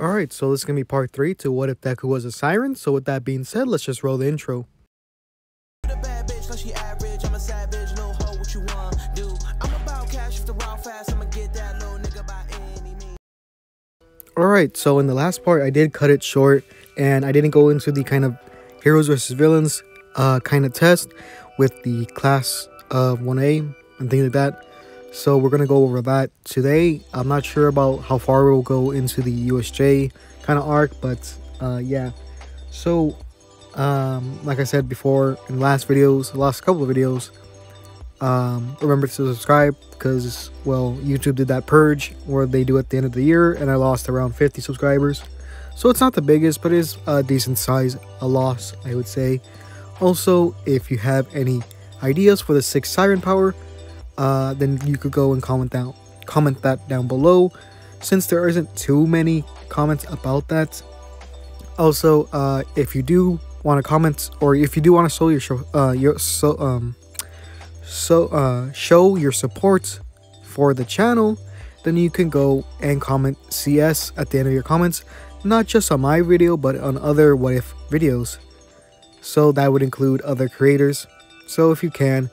Alright, so this is going to be part 3 to What If Deku Was a Siren. So with that being said, let's just roll the intro. Alright, so in the last part I did cut it short and I didn't go into the kind of heroes versus villains kind of test with the class of 1A and things like that. So we're going to go over that today. I'm not sure about how far we'll go into the USJ kind of arc, but yeah. So like I said before in the last couple of videos, remember to subscribe because, well, YouTube did that purge where they do at the end of the year and I lost around 50 subscribers. So it's not the biggest, but it is a decent size, a loss, I would say. Also, if you have any ideas for the 6th Siren power, then you could go and comment that down below, since there isn't too many comments about that. Also, if you do want to comment, or if you do want to show show your support for the channel, then you can go and comment CS at the end of your comments, not just on my video but on other What If videos. So that would include other creators. So if you can,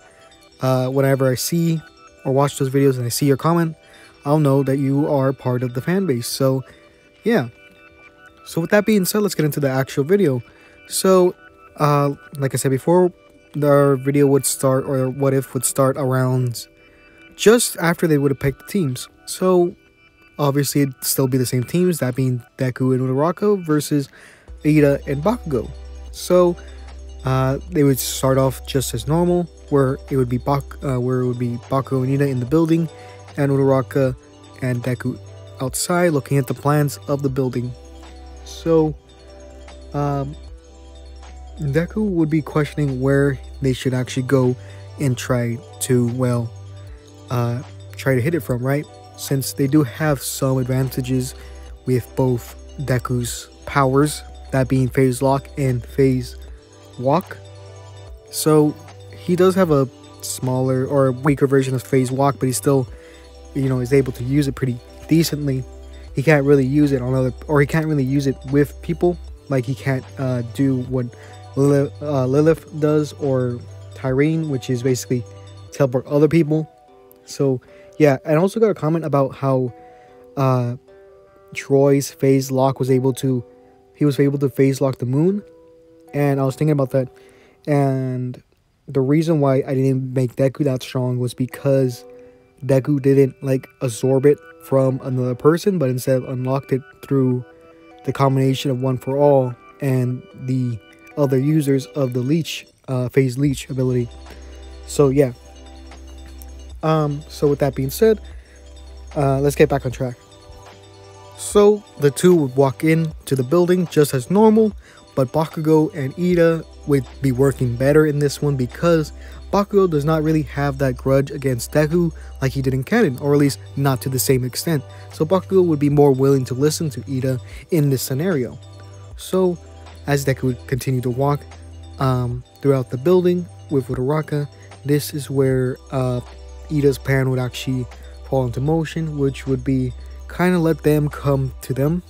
whenever I see or watch those videos and I see your comment, I'll know that you are part of the fan base. So yeah, so with that being said, let's get into the actual video. So like I said before, the video would start, or What If would start around just after they would have picked the teams. So obviously it'd still be the same teams, that being Deku and Uraraka versus Ida and Bakugo. So they would start off just as normal, where it would be Bakugo and Ida in the building, and Uraraka and Deku outside looking at the plans of the building. So Deku would be questioning where they should actually go and try to hit it from, right? Since they do have some advantages with both Deku's powers, that being Phase Lock and Phase Walk. So he does have a smaller or weaker version of Phase Walk, but he still, is able to use it pretty decently. He can't really use it on he can't really use it with people. Like he can't do what Lilith does, or Tyrene, which is basically teleport other people. So yeah, and I also got a comment about how Troy's Phase Lock was able to Phase Lock the moon, and I was thinking about that, and the reason why I didn't make Deku that strong was because Deku didn't absorb it from another person, but instead unlocked it through the combination of One for All and the other users of the Leech, Phase Leech ability. So yeah. So with that being said, let's get back on track. So the two would walk in to the building just as normal, but Bakugo and Ida would be working better in this one because Bakugo does not really have that grudge against Deku like he did in canon, or at least not to the same extent. So Bakugo would be more willing to listen to Ida in this scenario. So as Deku would continue to walk throughout the building with Uraraka, this is where Ida's plan would actually fall into motion, which would be kind of let them come to them,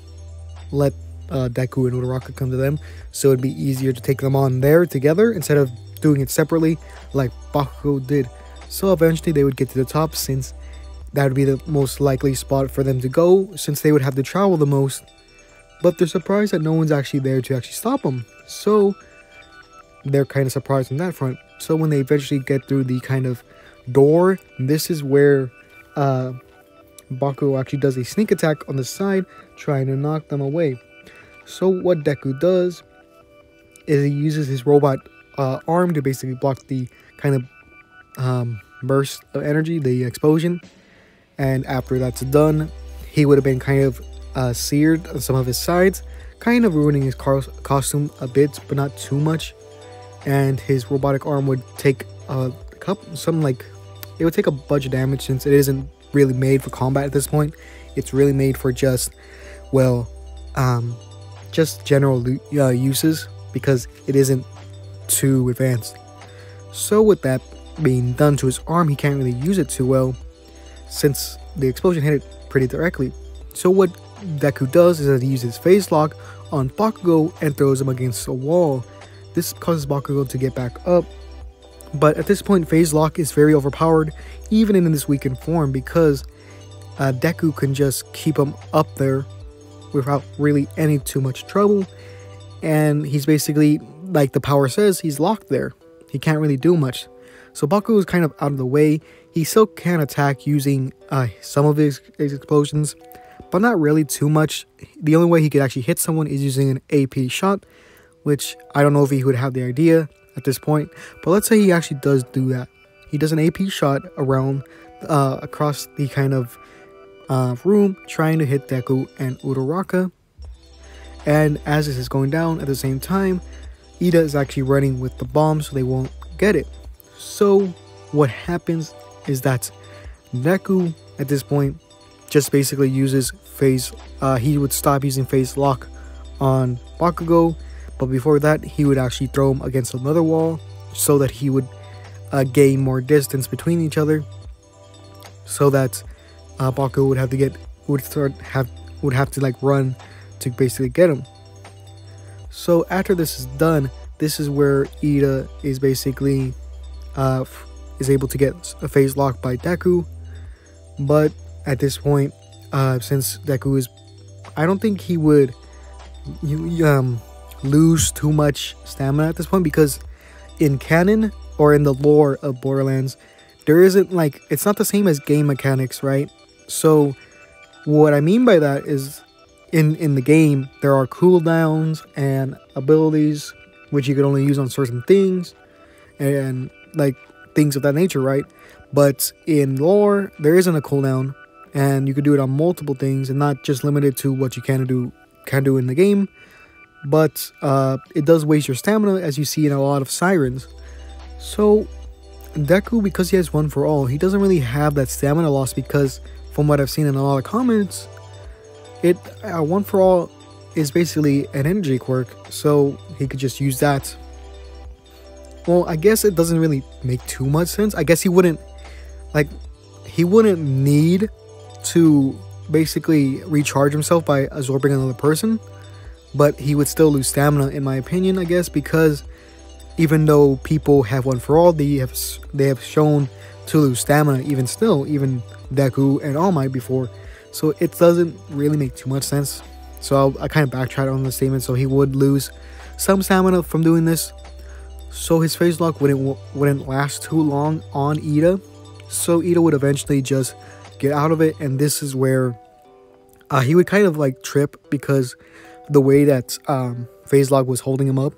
let Deku and Uraraka come to them, so it'd be easier to take them on there together instead of doing it separately like Bakugo did. So eventually they would get to the top, since that would be the most likely spot for them to go, since they would have to travel the most. But they're surprised that no one's actually there to actually stop them, so they're kind of surprised on that front. So when they eventually get through the kind of door, this is where Bakugo actually does a sneak attack on the side, trying to knock them away. So what Deku does is he uses his robot arm to basically block the kind of burst of energy, the explosion, and after that's done, he would have been kind of seared on some of his sides, kind of ruining his costume a bit, but not too much. And his robotic arm would take it would take a bunch of damage, since it isn't really made for combat at this point. It's really made for just general uses, because it isn't too advanced. So with that being done to his arm, he can't really use it too well, since the explosion hit it pretty directly. So what Deku does is that he uses Phase Lock on Bakugo and throws him against a wall. This causes Bakugo to get back up, but at this point Phase Lock is very overpowered even in this weakened form, because Deku can just keep him up there without really any too much trouble, and he's basically, like the power says, he's locked there. He can't really do much. So Bakugo is kind of out of the way. He still can attack using some of his explosions, but not really too much. The only way he could actually hit someone is using an AP shot, which I don't know if he would have the idea at this point, but let's say he actually does do that. He does an AP shot around across the kind of room, trying to hit Deku and Uraraka. And as this is going down, at the same time, Ida is actually running with the bomb so they won't get it. So what happens is that Deku at this point just basically uses phase, he would stop using Phase Lock on Bakugo, but before that he would actually throw him against another wall so that he would gain more distance between each other, so that Bakugo would have to like run to basically get him. So after this is done, this is where Ida is basically is able to get a Phase Lock by Deku, but at this point, since Deku is, I don't think he would lose too much stamina at this point, because in canon or in the lore of Borderlands, there isn't like, it's not the same as game mechanics, right? So what I mean by that is in the game there are cooldowns and abilities which you can only use on certain things and like things of that nature, right? But in lore there isn't a cooldown, and you could do it on multiple things and not just limited to what you can do in the game. But it does waste your stamina, as you see in a lot of Sirens. So Deku, because he has One for All, he doesn't really have that stamina loss, because from what I've seen in a lot of comments, One for All is basically an energy quirk, so he could just use that. Well, I guess it doesn't really make too much sense. I guess he wouldn't need to basically recharge himself by absorbing another person, but he would still lose stamina in my opinion, I guess, because even though people have One for All, they have shown to lose stamina even Deku and All Might before. So it doesn't really make too much sense. So I kind of backtracked on the statement. So he would lose some stamina from doing this. So his Phase Lock wouldn't last too long on Ida. So Ida would eventually just get out of it, and this is where he would kind of like trip, because the way that Phase Lock was holding him up,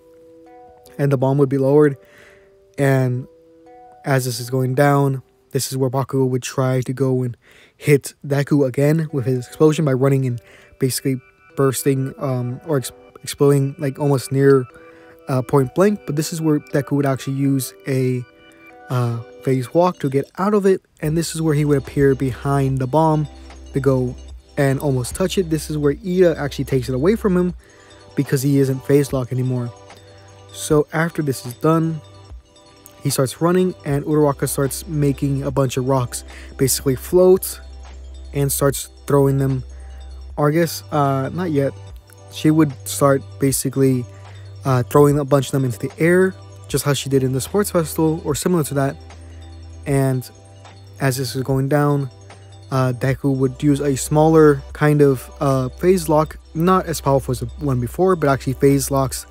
and the bomb would be lowered, and as this is going down, this is where Bakugo would try to go and hit Deku again with his explosion by running and basically bursting or exploding like almost near point blank. But this is where Deku would actually use a Phase Walk to get out of it, and this is where he would appear behind the bomb to go and almost touch it. This is where Ida actually takes it away from him, because he isn't Phase Lock anymore. So after this is done, he starts running, and Uraraka starts making a bunch of rocks basically float and starts throwing them, or I guess not yet. She would start basically throwing a bunch of them into the air, just how she did in the sports festival or similar to that. And as this is going down, Deku would use a smaller kind of Phase Lock, not as powerful as the one before, but actually Phase Locks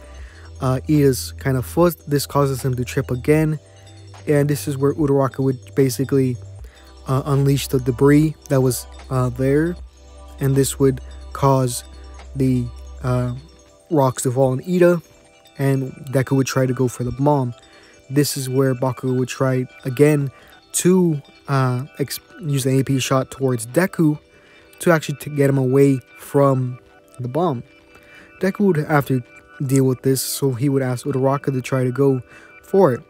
Ida's kind of foot. This causes him to trip again, and this is where Uraraka would basically unleash the debris that was there, and this would cause the rocks to fall on Ida, and Deku would try to go for the bomb. This is where Bakugo would try again to use the AP shot towards Deku to actually get him away from the bomb. Deku would have to deal with this, so he would ask Uraraka to try to go for it.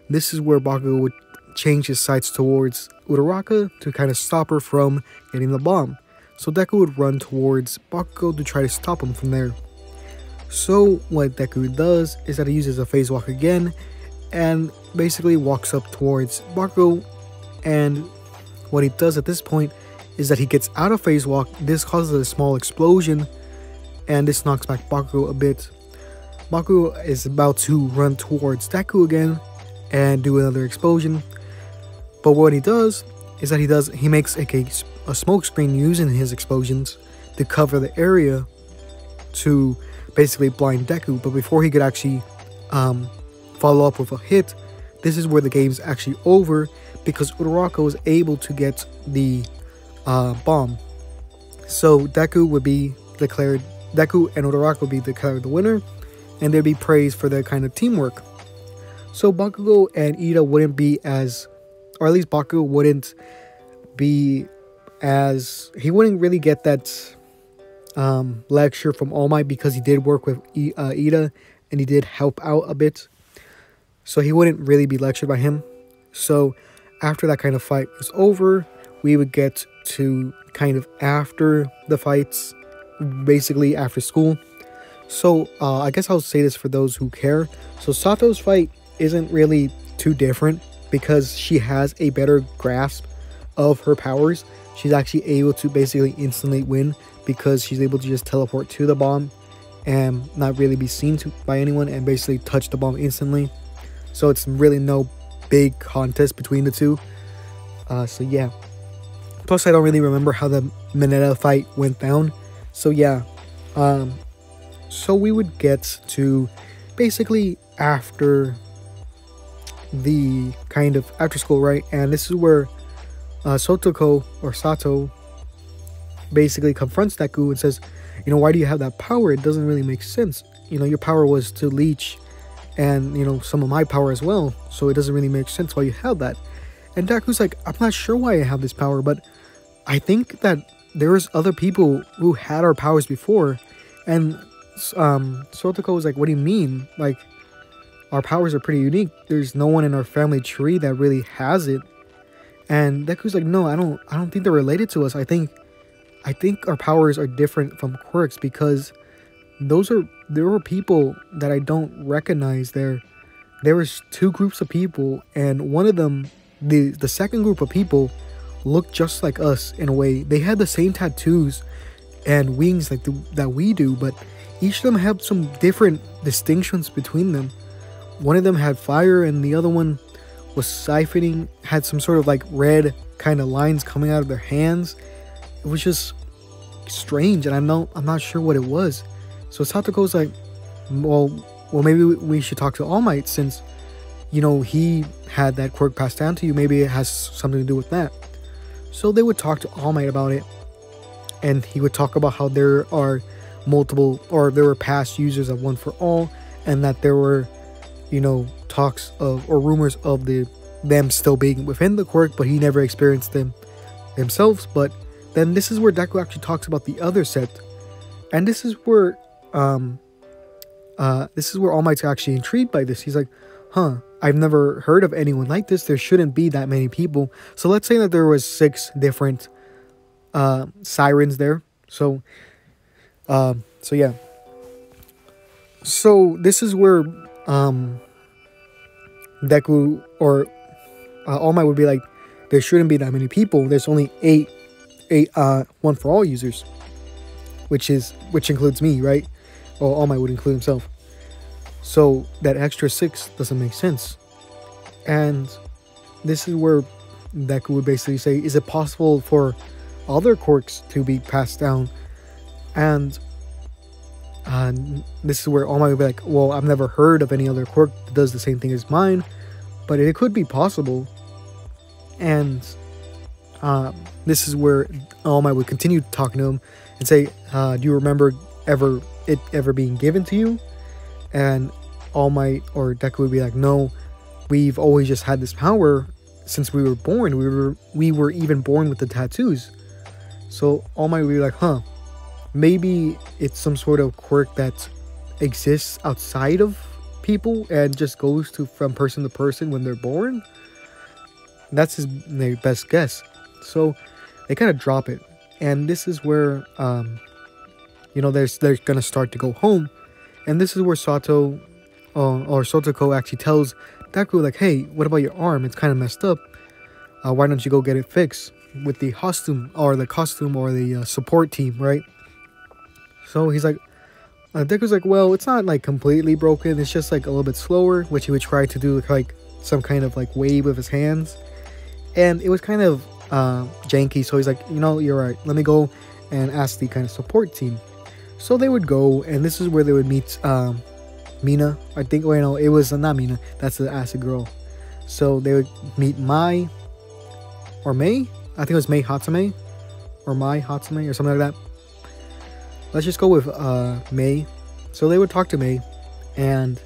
This is where Bakugo would change his sights towards Uraraka to kind of stop her from getting the bomb. So Deku would run towards Bakugo to try to stop him from there. So what Deku does is that he uses a Phase Walk again and basically walks up towards Bakugo, and what he does at this point is that he gets out of phase walk. This causes a small explosion, and this knocks back Bakugo a bit. Bakugo is about to run towards Deku again and do another explosion, but what he does is that he makes like a smoke screen using his explosions to cover the area to basically blind Deku. But before he could actually follow up with a hit, this is where the game's actually over, because Uraraka was able to get the bomb. So Deku and Uraraka would be declared the winner, and there'd be praise for their kind of teamwork. So Bakugo and Ida wouldn't be as, or at least Bakugo wouldn't be as, he wouldn't really get that lecture from All Might, because he did work with Ida and he did help out a bit. So he wouldn't really be lectured by him. So after that kind of fight is over, we would get to kind of after the fights, basically after school. So I guess I'll say this for those who care. So Sato's fight isn't really too different, because she has a better grasp of her powers. She's actually able to basically instantly win, because she's able to just teleport to the bomb and not really be seen by anyone, and basically touch the bomb instantly. So it's really no big contest between the two. So yeah. Plus, I don't really remember how the Mineta fight went down. So yeah. So we would get to basically after the kind of after school, right? And this is where Sato basically confronts Deku and says, you know, why do you have that power? It doesn't really make sense. You know, your power was to leech, and, you know, some of my power as well. So it doesn't really make sense why you have that. And Deku's like, I'm not sure why I have this power, but I think that there was other people who had our powers before. And Sotoko was like, what do you mean? Like, our powers are pretty unique. There's no one in our family tree that really has it. And Deku's like, no, I don't think they're related to us. I think our powers are different from quirks, because there were people that I don't recognize there. There was two groups of people, and one of them, the second group of people, looked just like us in a way. They had the same tattoos and wings like that we do, but each of them had some different distinctions between them. One of them had fire, and the other one was siphoning, had some sort of like red kind of lines coming out of their hands. It was just strange, and I'm not sure what it was. So Satoko's like, well, maybe we should talk to All Might, since, you know, he had that quirk passed down to you. Maybe it has something to do with that. So they would talk to All Might about it, and he would talk about how there are multiple, or there were past users of One for All, and that there were, you know, talks of, or rumors of them still being within the quirk, but he never experienced them themselves. But then this is where Deku actually talks about the other set, and this is where All Might's actually intrigued by this. He's like, huh, I've never heard of anyone like this. There shouldn't be that many people. So let's say that there was 6 different sirens there. So yeah. So this is where Deku or All Might would be like, there shouldn't be that many people. There's only 8 One for All users, which includes me, right? Well, All Might would include himself. So that extra 6 doesn't make sense. And this is where Deku would basically say, is it possible for other quirks to be passed down? And this is where All Might would be like, well, I've never heard of any other quirk that does the same thing as mine, but it could be possible. And this is where All Might would continue talking to him and say, do you remember it ever being given to you? And All Might or Deku would be like, no, we've always just had this power since we were born. We were even born with the tattoos. So All Might would be like, huh, maybe it's some sort of quirk that exists outside of people and just goes from person to person when they're born. That's their best guess. So they kind of drop it, and this is where they're gonna start to go home. And this is where Sotoko actually tells Deku, like, hey, what about your arm? It's kind of messed up. Why don't you go get it fixed? with the costume or the support team, right? So he's like, Deku's like, well, it's not like completely broken. It's just like a little bit slower, which he would try to do like some kind of like wave with his hands, and it was kind of janky. So he's like, you know, you're right. Let me go and ask the kind of support team. So they would go, and this is where they would meet Mina. I think, wait, no, it was not Mina. That's the acid girl. So they would meet Mai or Mei. I think it was Mei Hatsume or Mai Hatsume or something like that. Let's just go with Mei. So they would talk to Mei, and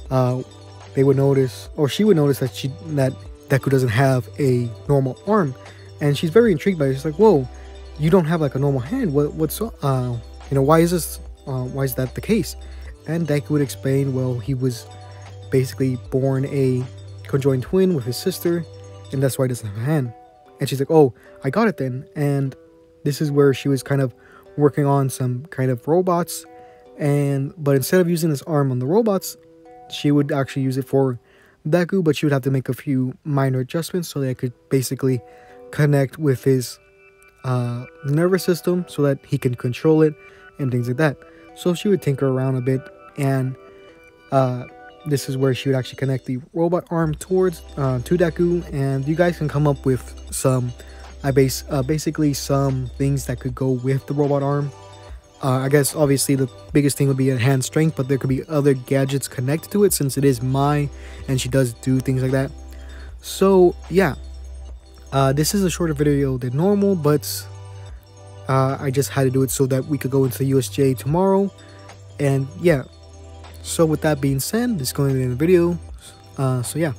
they would notice, or she would notice that Deku doesn't have a normal arm, and she's very intrigued by it. She's like, "Whoa, you don't have like a normal hand. What's why is this? Why is that the case?" And Deku would explain, well, he was basically born a conjoined twin with his sister, and that's why he doesn't have a hand. And she's like, "Oh, I got it then." And this is where she was kind of working on some kind of robots, but instead of using this arm on the robots, she would actually use it for Deku, but she would have to make a few minor adjustments so they could basically connect with his nervous system so that he can control it and things like that. So she would tinker around a bit, and this is where she would actually connect the robot arm towards to Deku, and you guys can come up with some basically some things that could go with the robot arm. I guess obviously the biggest thing would be enhanced strength, but there could be other gadgets connected to it since it is Mai and she does do things like that. So yeah, this is a shorter video than normal, but I just had to do it so that we could go into the USJ tomorrow. And yeah, so with that being said, this is going to be the video. So yeah.